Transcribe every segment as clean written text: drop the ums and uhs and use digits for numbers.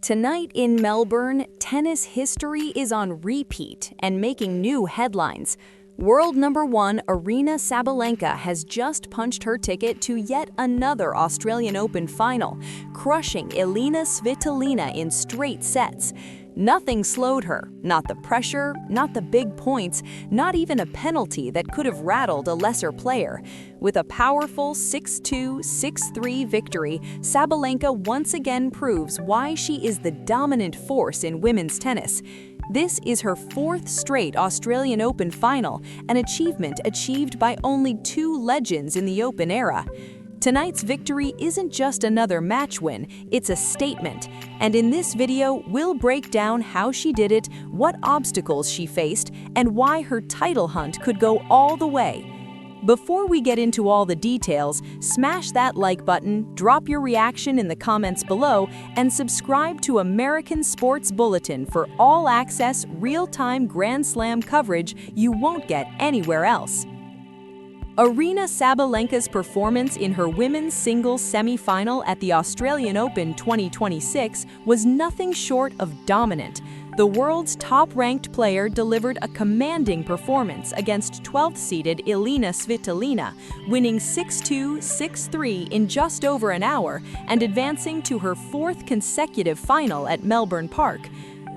Tonight in Melbourne, tennis history is on repeat and making new headlines. World number one Aryna Sabalenka has just punched her ticket to yet another Australian Open final, crushing Elina Svitolina in straight sets. Nothing slowed her, not the pressure, not the big points, not even a penalty that could have rattled a lesser player. With a powerful 6-2, 6-3 victory, Sabalenka once again proves why she is the dominant force in women's tennis. This is her fourth straight Australian Open final, an achievement achieved by only two legends in the Open era. Tonight's victory isn't just another match win, it's a statement. And in this video, we'll break down how she did it, what obstacles she faced, and why her title hunt could go all the way. Before we get into all the details, smash that like button, drop your reaction in the comments below, and subscribe to American Sports Bulletin for all-access, real-time Grand Slam coverage you won't get anywhere else. Aryna Sabalenka's performance in her women's singles semifinal at the Australian Open 2026 was nothing short of dominant. The world's top-ranked player delivered a commanding performance against 12th-seeded Elina Svitolina, winning 6-2, 6-3 in just over an hour and advancing to her fourth consecutive final at Melbourne Park.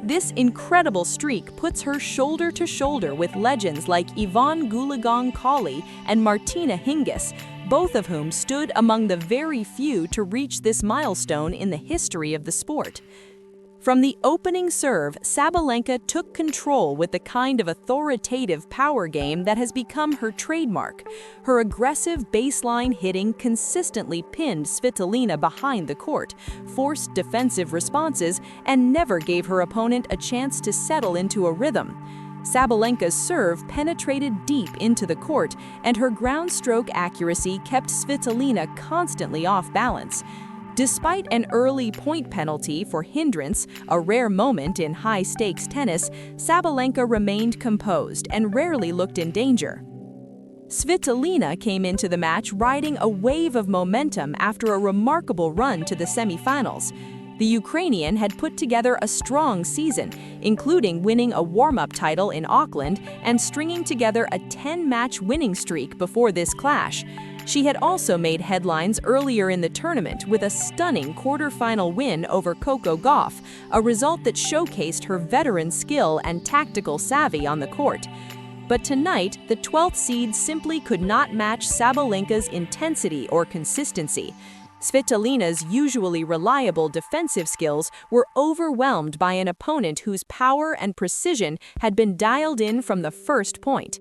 This incredible streak puts her shoulder to shoulder with legends like Yvonne Goolagong-Cawley and Martina Hingis, both of whom stood among the very few to reach this milestone in the history of the sport. From the opening serve, Sabalenka took control with the kind of authoritative power game that has become her trademark. Her aggressive baseline hitting consistently pinned Svitolina behind the court, forced defensive responses, and never gave her opponent a chance to settle into a rhythm. Sabalenka's serve penetrated deep into the court, and her ground stroke accuracy kept Svitolina constantly off balance. Despite an early point penalty for hindrance, a rare moment in high-stakes tennis, Sabalenka remained composed and rarely looked in danger. Svitolina came into the match riding a wave of momentum after a remarkable run to the semifinals. The Ukrainian had put together a strong season, including winning a warm-up title in Auckland and stringing together a 10-match winning streak before this clash. She had also made headlines earlier in the tournament with a stunning quarterfinal win over Coco Gauff, a result that showcased her veteran skill and tactical savvy on the court. But tonight, the 12th seed simply could not match Sabalenka's intensity or consistency. Svitolina's usually reliable defensive skills were overwhelmed by an opponent whose power and precision had been dialed in from the first point.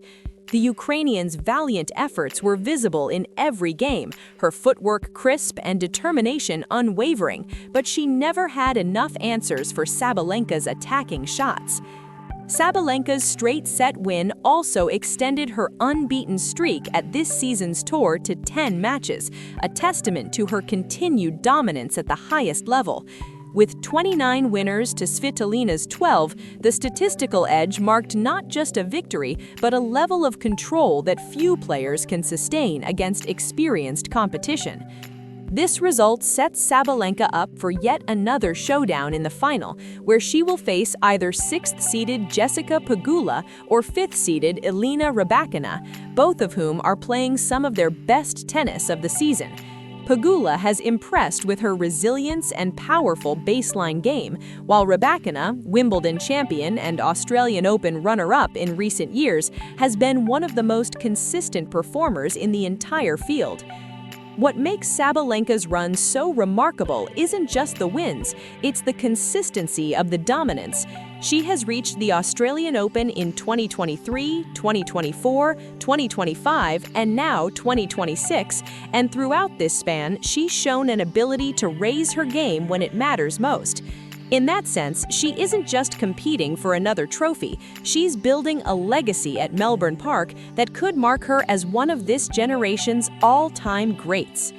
The Ukrainian's valiant efforts were visible in every game, her footwork crisp and determination unwavering, but she never had enough answers for Sabalenka's attacking shots. Sabalenka's straight-set win also extended her unbeaten streak at this season's tour to 10 matches, a testament to her continued dominance at the highest level. With 29 winners to Svitolina's 12, the statistical edge marked not just a victory, but a level of control that few players can sustain against experienced competition. This result sets Sabalenka up for yet another showdown in the final, where she will face either 6th-seeded Jessica Pegula or 5th-seeded Elina Rybakina, both of whom are playing some of their best tennis of the season. Pegula has impressed with her resilience and powerful baseline game, while Rybakina, Wimbledon champion and Australian Open runner-up in recent years, has been one of the most consistent performers in the entire field. What makes Sabalenka's run so remarkable isn't just the wins, it's the consistency of the dominance. She has reached the Australian Open in 2023, 2024, 2025, and now 2026, and throughout this span, she's shown an ability to raise her game when it matters most. In that sense, she isn't just competing for another trophy, she's building a legacy at Melbourne Park that could mark her as one of this generation's all-time greats.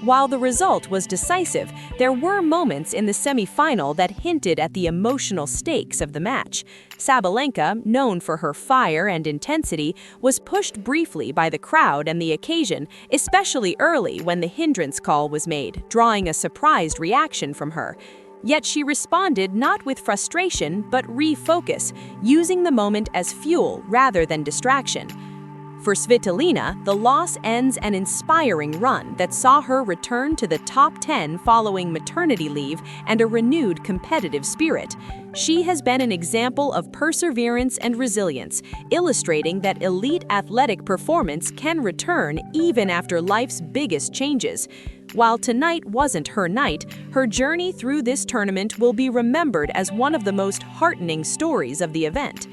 While the result was decisive, there were moments in the semi-final that hinted at the emotional stakes of the match. Sabalenka, known for her fire and intensity, was pushed briefly by the crowd and the occasion, especially early when the hindrance call was made, drawing a surprised reaction from her. Yet she responded not with frustration, but refocus, using the moment as fuel rather than distraction. For Svitolina, the loss ends an inspiring run that saw her return to the top 10 following maternity leave and a renewed competitive spirit. She has been an example of perseverance and resilience, illustrating that elite athletic performance can return even after life's biggest changes. While tonight wasn't her night, her journey through this tournament will be remembered as one of the most heartening stories of the event.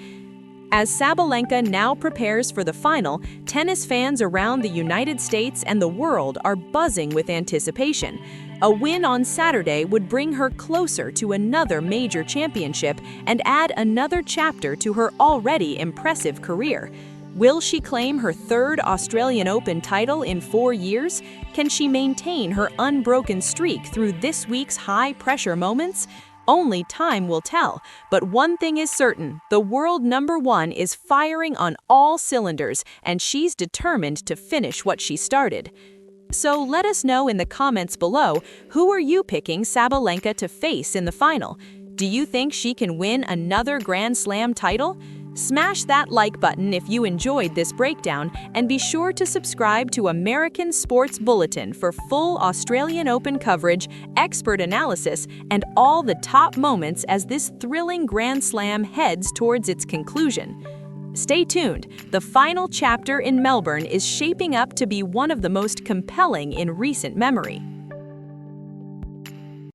As Sabalenka now prepares for the final, tennis fans around the United States and the world are buzzing with anticipation. A win on Saturday would bring her closer to another major championship and add another chapter to her already impressive career. Will she claim her third Australian Open title in 4 years? Can she maintain her unbroken streak through this week's high-pressure moments? Only time will tell, but one thing is certain, the world number 1 is firing on all cylinders, and she's determined to finish what she started. So let us know in the comments below, who are you picking Sabalenka to face in the final? Do you think she can win another Grand Slam title? Smash that like button if you enjoyed this breakdown, and be sure to subscribe to American Sports Bulletin for full Australian Open coverage, expert analysis, and all the top moments as this thrilling Grand Slam heads towards its conclusion. Stay tuned, the final chapter in Melbourne is shaping up to be one of the most compelling in recent memory.